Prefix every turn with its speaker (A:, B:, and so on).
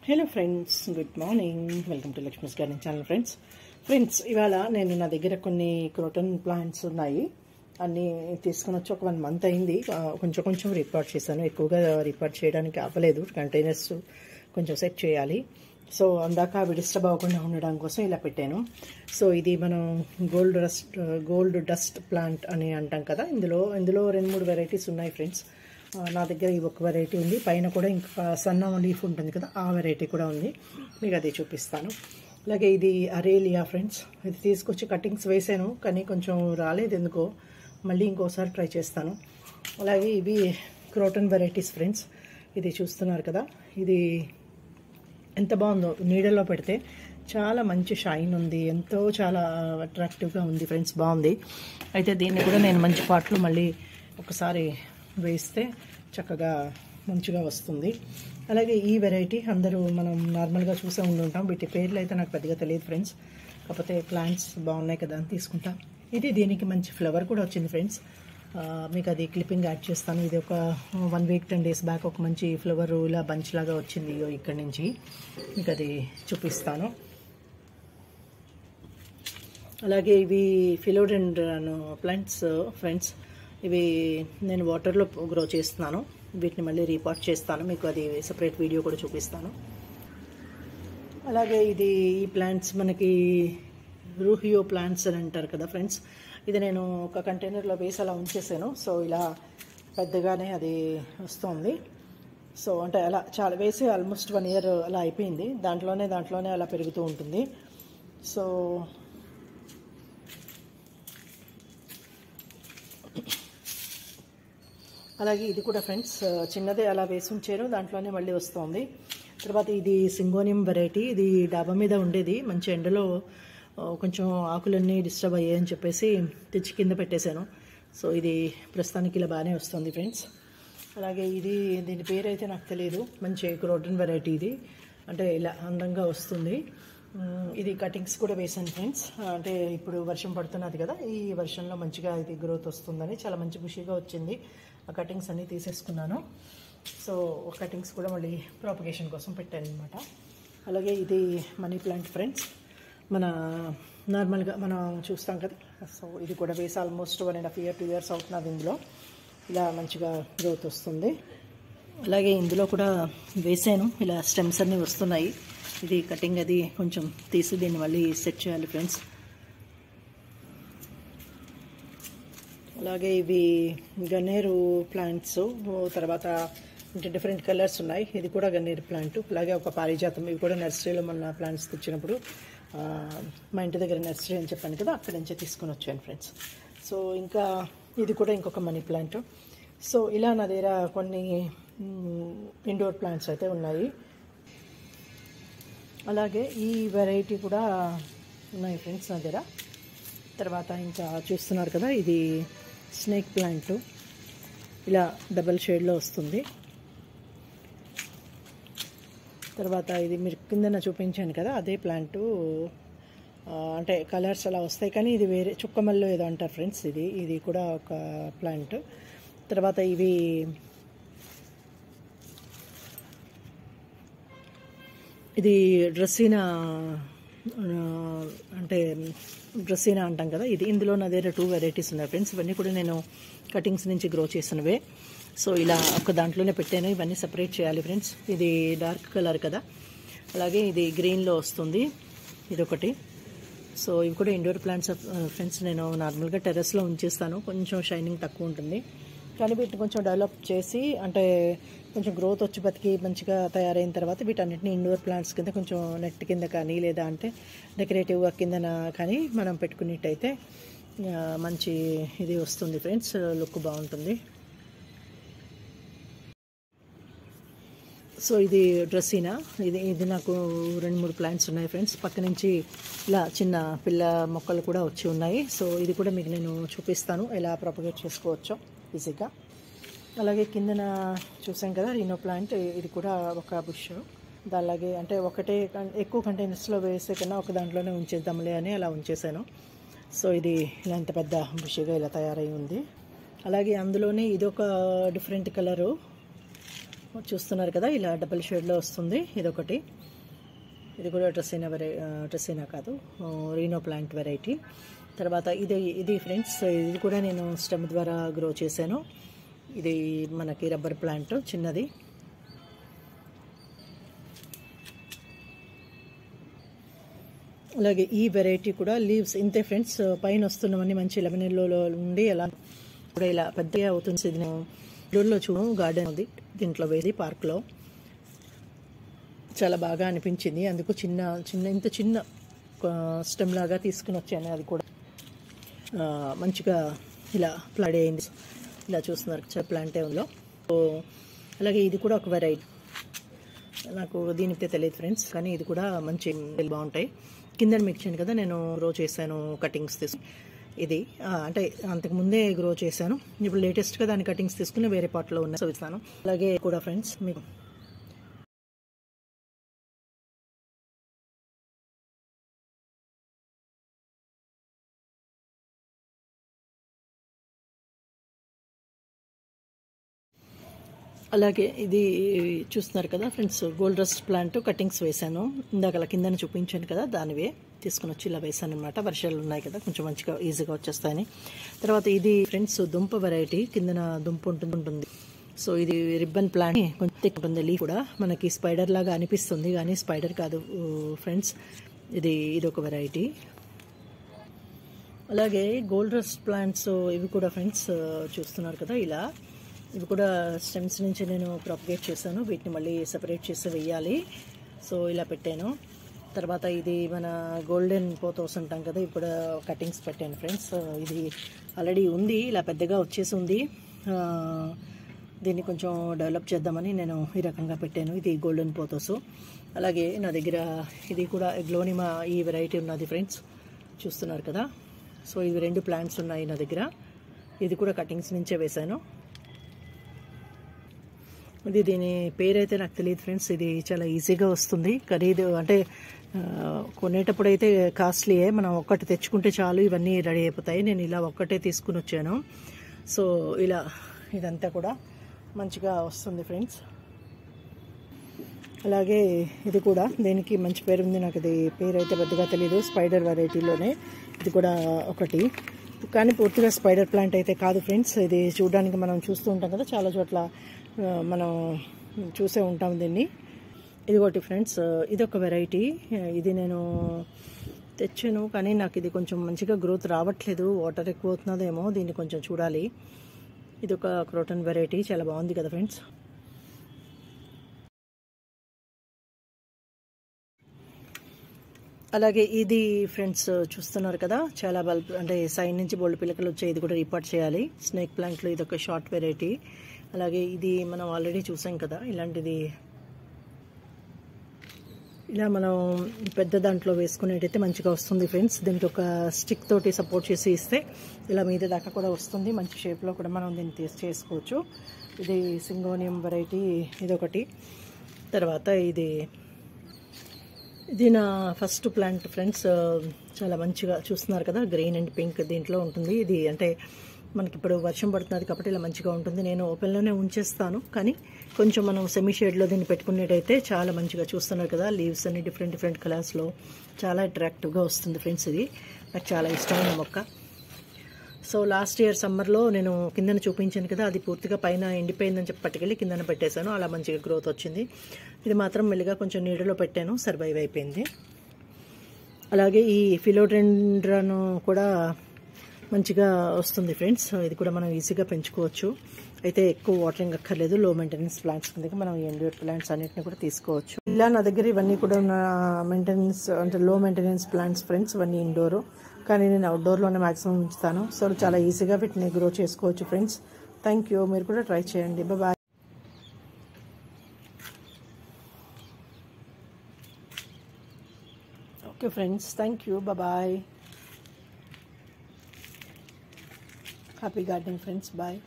A: Hello friends, good morning. Welcome to Lakshmi's garden channel. Friends ఇవాళ నేను నా దగ్గర కొన్ని క్రోటన్ ప్లాంట్స్ ఉన్నాయి. అన్నీ తీసుకుని వచ్చి ఒక 1 మంత్ అయింది. కొంచెం రిపోర్ట్ చేశాను. ఎక్కువగా రిపోర్ట్ చేయడానికి అవ్వలేదు. కంటైనర్స్ కొంచెం సెట్ చేయాలి. సో అందాక అవి డిస్టర్బ్ అవ్వకుండా ఉండడం కోసం ఇలా పెట్టాను. సో ఇది మనం గోల్డ్ డస్ట్ ప్లాంట్ అని అంటాం కదా. ఇందులో 2-3 వెరైటీస్ ఉన్నాయి ఫ్రెండ్స్. నా దగ్గర ఈ ఒక వెరైటీ ఉంది. పైన కూడా ఇంకా సన్న లీఫ్ ఉంటుంది కదా, ఆ వెరైటీ కూడా ఉంది. మీకు అదే చూపిస్తాను. అలాగే ఇది అరేలియా ఫ్రెండ్స్. ఇది తీసుకొచ్చి కటింగ్స్ వేసాను, కానీ కొంచెం రాలేదు ఎందుకో. మళ్ళీ ఇంకోసారి ట్రై చేస్తాను. అలాగే ఇవి క్రోటన్ వెరైటీస్ ఫ్రెండ్స్. ఇది చూస్తున్నారు కదా, ఇది ఎంత బాగుందో. నీడలో పెడితే చాలా మంచి షైన్ ఉంది, చాలా అట్రాక్టివ్గా ఉంది ఫ్రెండ్స్. బాగుంది. అయితే దీన్ని కూడా నేను మంచి పాటలు మళ్ళీ ఒకసారి వేస్తే చక్కగా మంచిగా వస్తుంది. అలాగే ఈ వెరైటీ అందరూ మనం నార్మల్గా చూసే ఉండుంటాం. వీటి పేర్లు అయితే నాకు పెద్దగా తెలియదు ఫ్రెండ్స్. కాకపోతే ప్లాంట్స్ బాగున్నాయి కదా అని తీసుకుంటాం. దీనికి మంచి ఫ్లవర్ కూడా వచ్చింది ఫ్రెండ్స్. మీకు అది క్లిప్పింగ్ యాడ్ చేస్తాను. ఇది ఒక 1 వీక్ 10 డేస్ బ్యాక్ ఒక మంచి ఫ్లవర్ ఇలా బంచ్ లాగా వచ్చింది ఇక్కడి నుంచి. మీకు అది చూపిస్తాను. అలాగే ఇవి ఫిలోడెండ్రాన్ ప్లాంట్స్ ఫ్రెండ్స్. ఇవి నేను వాటర్లో గ్రో చేస్తున్నాను. వీటిని మళ్ళీ రీపాట్ చేస్తాను. మీకు అది సెపరేట్ వీడియో కూడా చూపిస్తాను. అలాగే ఈ ప్లాంట్స్ మనకి రూహియో ప్లాంట్స్ అని అంటారు కదా ఫ్రెండ్స్. ఇది నేను ఒక కంటైనర్లో వేసి అలా ఉంచేసాను. సో ఇలా పెద్దగానే అది వస్తుంది. సో అంటే అలా చాలా వేసి ఆల్మోస్ట్ 1 ఇయర్ అలా అయిపోయింది. దాంట్లోనే అలా పెరుగుతూ ఉంటుంది. సో అలాగే ఇది కూడా ఫ్రెండ్స్ చిన్నదే అలా వేసి ఉంచారు, దాంట్లోనే మళ్ళీ వస్తుంది. తర్వాత ఇది సింగోనియం వెరైటీ. ఇది డాబా మీద ఉండేది. మంచి ఎండలో కొంచెం ఆకులన్నీ డిస్టర్బ్ అయ్యాయని చెప్పేసి తెచ్చి కింద పెట్టేశాను. సో ఇది ప్రస్తుతానికి ఇలా బాగానే వస్తుంది ఫ్రెండ్స్. అలాగే దీని పేరు అయితే నాకు తెలియదు. మంచి క్రోటన్ వెరైటీ ఇది. అంటే ఇలా అందంగా వస్తుంది. ఇది కటింగ్స్ కూడా వేసాను ఫ్రెండ్స్. అంటే ఇప్పుడు వర్షం పడుతున్నది కదా, ఈ వర్షంలో మంచిగా ఇది గ్రోత్ వస్తుందని చాలా మంచి ఖుషిగా వచ్చింది. ఆ కటింగ్స్ అన్నీ తీసేసుకున్నాను. సో కటింగ్స్ కూడా మళ్ళీ ప్రాపగేషన్ కోసం పెట్టాను అనమాట. అలాగే ఇది మనీ ప్లాంట్ ఫ్రెండ్స్. మన నార్మల్గా మనం చూస్తాం కదా. సో ఇది కూడా వేసి ఆల్మోస్ట్ 1.5 years 2 years అవుతున్నది. ఇందులో ఇలా మంచిగా గ్రోత్ వస్తుంది. అలాగే ఇందులో కూడా వేసాను. ఇలా స్టెమ్స్ అన్నీ వస్తున్నాయి. ఇది కటింగ్ అది కొంచెం తీసి దీన్ని మళ్ళీ సెట్ చేయాలి ఫ్రెండ్స్. అలాగే ఇవి గన్నేరు ప్లాంట్స్. తర్వాత డిఫరెంట్ కలర్స్ ఉన్నాయి. ఇది కూడా గన్నేరు ప్లాంట్. అలాగే ఒక పారిజాతం. ఇవి కూడా నర్సరీలో మన ప్లాంట్స్ తెచ్చినప్పుడు మా ఇంటి దగ్గర నర్సరీ అని చెప్పాను కదా, అక్కడి నుంచే తీసుకొని వచ్చాను ఫ్రెండ్స్. సో ఇంకా ఇది కూడా ఇంకొక మనీ ప్లాంట్. సో ఇలా నా దగ్గర కొన్ని ఇండోర్ ప్లాంట్స్ అయితే ఉన్నాయి. అలాగే ఈ వెరైటీ కూడా ఉన్నాయి ఫ్రెండ్స్ నా దగ్గర. తర్వాత ఇంకా చూస్తున్నారు కదా, ఇది స్నేక్ ప్లాంట్. ఇలా డబల్ షేడ్లో వస్తుంది. తర్వాత ఇది మీరు కిందన చూపించాను కదా, అదే ప్లాంటు. అంటే కలర్స్ అలా వస్తాయి, కానీ ఇది వేరే చుక్కమల్లో ఏదో అంటారు ఫ్రెండ్స్. ఇది కూడా ఒక ప్లాంట్. తర్వాత ఇది డ్రెస్సీనా అంటాం కదా. ఇందులో నా దగ్గర 2 వెరైటీస్ ఉన్నాయి ఫ్రెండ్స్. ఇవన్నీ కూడా నేను కటింగ్స్ నుంచి గ్రో చేసినవే. సో ఇలా ఒక దాంట్లోనే పెట్టాను. ఇవన్నీ సెపరేట్ చేయాలి ఫ్రెండ్స్. ఇది డార్క్ కలర్ కదా. అలాగే ఇది గ్రీన్లో వస్తుంది, ఇదొకటి. సో ఇవి కూడా ఇండోర్ ప్లాంట్స్ ఫ్రెండ్స్. నేను నార్మల్గా టెర్రస్లో ఉంచేస్తాను. కొంచెం షైనింగ్ తక్కువ ఉంటుంది, కానీ వీటిని కొంచెం డెవలప్ చేసి అంటే కొంచెం గ్రోత్ వచ్చి బతికి మంచిగా తయారైన తర్వాత వీటన్నిటిని ఇండోర్ ప్లాంట్స్ కింద కొంచెం నెట్ కింద కానీ లేదా అంటే డెకరేటివ్గా కిందన కానీ మనం పెట్టుకున్నట్టయితే మంచి ఇది వస్తుంది ఫ్రెండ్స్. లుక్ బాగుంటుంది. సో ఇది డ్రెస్సీనా. ఇది నాకు 2-3 ప్లాంట్స్ ఉన్నాయి ఫ్రెండ్స్. పక్క నుంచి ఇలా చిన్న పిల్ల మొక్కలు కూడా వచ్చి ఉన్నాయి. సో ఇది కూడా మీకు నేను చూపిస్తాను ఎలా ప్రొపగేట్ చేసుకోవచ్చో ఈజీగా. అలాగే కిందన చూసాం కదా రీనో ప్లాంట్. ఇది కూడా ఒక బుష్. అలాగే అంటే ఒకటే ఎక్కువ కంటైనర్స్లో వేసే కన్నా ఒక దాంట్లోనే ఉంచేద్దాంలే అని అలా ఉంచేసాను. సో ఇది ఇలా ఇంత పెద్ద బుష్గా ఇలా తయారై ఉంది. అలాగే అందులోనే ఇదొక డిఫరెంట్ కలరు. చూస్తున్నారు కదా, ఇలా డబుల్ షేడ్లో వస్తుంది. ఇదొకటి, ఇది కూడా డ్రెస్సీనా కాదు, రీనో ప్లాంట్ వెరైటీ. తర్వాత ఇది ఫ్రెండ్స్, ఇది కూడా నేను స్టెమ్ ద్వారా గ్రో చేశాను. ఇది మనకి రబ్బర్ ప్లాంట్ చిన్నది. అలాగే ఈ వెరైటీ కూడా లీవ్స్ ఇంతే ఫ్రెండ్స్, పైన వస్తున్నవన్నీ మంచి లెమన్ ఎల్లోలో ఉండి అలా కూడా ఇలా పెద్దగా అవుతుంది. ఇది నేను ఇండోర్లో గార్డెన్ ఉంది, దీంట్లో వేసి పార్క్లో చాలా బాగా అనిపించింది. అందుకు ఇంత చిన్న స్టెమ్ లాగా తీసుకుని వచ్చాను. అది కూడా మంచిగా ఇలా ప్లాడ్ అయింది. ఇలా చూస్తున్నారు ప్లాంట్ ఏమో. సో అలాగే ఇది కూడా ఒక వెరైటీ, నాకు దీనికే తెలియదు ఫ్రెండ్స్, కానీ ఇది కూడా మంచి బాగుంటాయి. కింద మీకు ఇచ్చాను కదా, నేను గ్రో చేశాను కటింగ్స్ తీసుకుని. ఇది అంటే అంతకుముందే గ్రో చేశాను, ఇప్పుడు లేటెస్ట్గా దాని కటింగ్స్ తీసుకుని వేరే పాట్లో ఉన్నాయి, సో ఇస్తాను. అలాగే కూడా ఫ్రెండ్స్ మీకు అలాగే ఇది చూస్తున్నారు కదా friends, gold rust plant cuttings వేశాను. ఇందాక అలా కిందని చూపించాను కదా, దానివే తీసుకుని వచ్చి ఇలా వేసాను అనమాట. వర్షాలు ఉన్నాయి కదా, కొంచెం మంచిగా ఈజీగా వచ్చేస్తాయని. తర్వాత ఇది ఫ్రెండ్స్ దుంప వెరైటీ, కిందన దుంప ఉంటుంది. సో ఇది రిబ్బన్ ప్లాంట్, కొంచెం థిక్ ఉంటుంది. లీఫ్ కూడా మనకి స్పైడర్ లాగా అనిపిస్తుంది, కానీ స్పైడర్ కాదు ఫ్రెండ్స్. ఇది ఒక వెరైటీ. అలాగే గోల్డ్ రస్ట్ ప్లాంట్స్ ఇవి కూడా ఫ్రెండ్స్ చూస్తున్నారు కదా, ఇలా ఇవి కూడా స్టెమ్స్ నుంచి నేను ప్రాపగేట్ చేశాను. వీటిని మళ్ళీ సెపరేట్ చేసి వేయాలి. సో ఇలా పెట్టాను. తర్వాత ఇది మన గోల్డెన్ పోతోస్ అంటాం కదా, ఇవి కూడా కటింగ్స్ పెట్టాను ఫ్రెండ్స్. ఇది ఆల్రెడీ ఉంది, ఇలా పెద్దగా వచ్చేసి ఉంది. దీన్ని కొంచెం డెవలప్ చేద్దామని నేను ఈ రకంగా పెట్టాను. ఇది గోల్డెన్ పోతోస్. అలాగే నా దగ్గర ఇది కూడా గ్లోనిమా ఈ వెరైటీ ఉన్నది ఫ్రెండ్స్, చూస్తున్నారు కదా. సో ఇవి 2 ప్లాంట్స్ ఉన్నాయి నా దగ్గర. ఇది కూడా కటింగ్స్ నుంచే వేశాను. దీని పేరైతే నాకు తెలియదు ఫ్రెండ్స్. ఇది చాలా ఈజీగా వస్తుంది, ఖరీదు అంటే కొనేటప్పుడు అయితే కాస్ట్లీయే. మనం ఒక్కటి తెచ్చుకుంటే చాలు, ఇవన్నీ రెడీ అయిపోతాయి. నేను ఇలా ఒక్కటే తీసుకుని వచ్చాను. సో ఇలా ఇదంతా కూడా మంచిగా వస్తుంది ఫ్రెండ్స్. అలాగే ఇది కూడా, దీనికి మంచి పేరు ఉంది, నాకు ఇది పేరు అయితే పెద్దగా తెలీదు. స్పైడర్ వెరైటీలోనే ఇది కూడా ఒకటి, కానీ పూర్తిగా స్పైడర్ ప్లాంట్ అయితే కాదు ఫ్రెండ్స్. ఇది చూడడానికి మనం చూస్తూ ఉంటాం కదా, చాలా చోట్ల మనం చూసే ఉంటాం దీన్ని. ఇది ఒకటి ఫ్రెండ్స్, ఇది ఒక వెరైటీ. ఇది నేను తెచ్చాను, కానీ నాకు ఇది కొంచెం మంచిగా గ్రోత్ రావట్లేదు, వాటర్ ఎక్కువ అవుతున్నదేమో, దీన్ని కొంచెం చూడాలి. ఇది ఒక క్రోటన్ వెరైటీ, చాలా బాగుంది కదా ఫ్రెండ్స్. అలాగే ఇది ఫ్రెండ్స్ చూస్తున్నారు కదా, చాలా బల్బ్ అంటే సైడ్ నుంచి బోల్డ్ పిల్లకలు వచ్చాయి. ఇది కూడా రిపోర్ట్ చేయాలి. స్నేక్ ప్లాంట్లో ఇది ఒక షార్ట్ వెరైటీ. అలాగే ఇది మనం ఆల్రెడీ చూసాం కదా, ఇలాంటిది ఇలా మనం పెద్ద దాంట్లో వేసుకునేటైతే మంచిగా వస్తుంది ఫ్రెండ్స్. దీనికి ఒక స్టిక్ తోటి సపోర్ట్ చేసి ఇస్తే ఇలా మీద దాకా కూడా వస్తుంది. మంచి షేప్లో కూడా మనం దీన్ని చేసుకోవచ్చు. ఇది సింగోనియం వెరైటీ, ఇదొకటి. తర్వాత ఇది నా ఫస్ట్ ప్లాంట్ ఫ్రెండ్స్. చాలా మంచిగా చూస్తున్నారు కదా, గ్రీన్ అండ్ పింక్ దీంట్లో ఉంటుంది. ఇది అంటే మనకి ఇప్పుడు వర్షం పడుతున్నది కాబట్టి ఇలా మంచిగా ఉంటుంది. నేను ఓపెన్లోనే ఉంచేస్తాను, కానీ కొంచెం మనం సెమీ షేడ్లో దీన్ని పెట్టుకునేటైతే చాలా మంచిగా చూస్తున్నారు కదా, లీవ్స్ అన్ని డిఫరెంట్ కలర్స్లో చాలా అట్రాక్టివ్గా వస్తుంది ఫ్రెండ్స్. ఇది నాకు చాలా ఇష్టమైన మొక్క. సో లాస్ట్ ఇయర్ సమ్మర్లో నేను కిందన చూపించాను కదా, అది పూర్తిగా పైన ఎండిపోయిందని చెప్పి పట్టుకెళ్ళి కిందన పెట్టేశాను. అలా మంచిగా గ్రోత్ వచ్చింది. ఇది మాత్రం మెల్లిగా కొంచెం నీడలో పెట్టాను, సర్వైవ్ అయిపోయింది. అలాగే ఈ ఫిలోడెండ్రాన్ కూడా మంచిగా వస్తుంది ఫ్రెండ్స్. ఇది కూడా మనం ఈజీగా పెంచుకోవచ్చు. అయితే ఎక్కువ వాటరింగ్ అక్కర్లేదు. లో మెయింటెనెన్స్ ప్లాంట్స్ కిందకి మనం ఇండోర్ ప్లాంట్స్ అన్నిటిని కూడా తీసుకోవచ్చు. ఇలా నా దగ్గర ఇవన్నీ కూడా మెయింటెనెన్స్ అంటే లో మెయింటెనెన్స్ ప్లాంట్స్ ఫ్రెండ్స్, ఇవన్నీ ఇండోర్, కానీ నేను అవుట్డోర్లోనే మ్యాక్సిమం ఉంచుతాను. సో చాలా ఈజీగా వీటిని గ్రో చేసుకోవచ్చు ఫ్రెండ్స్. థ్యాంక్ యూ, మీరు కూడా ట్రై చేయండి. Bye. Okay friends, thank you, bye. Happy gardening friends, bye.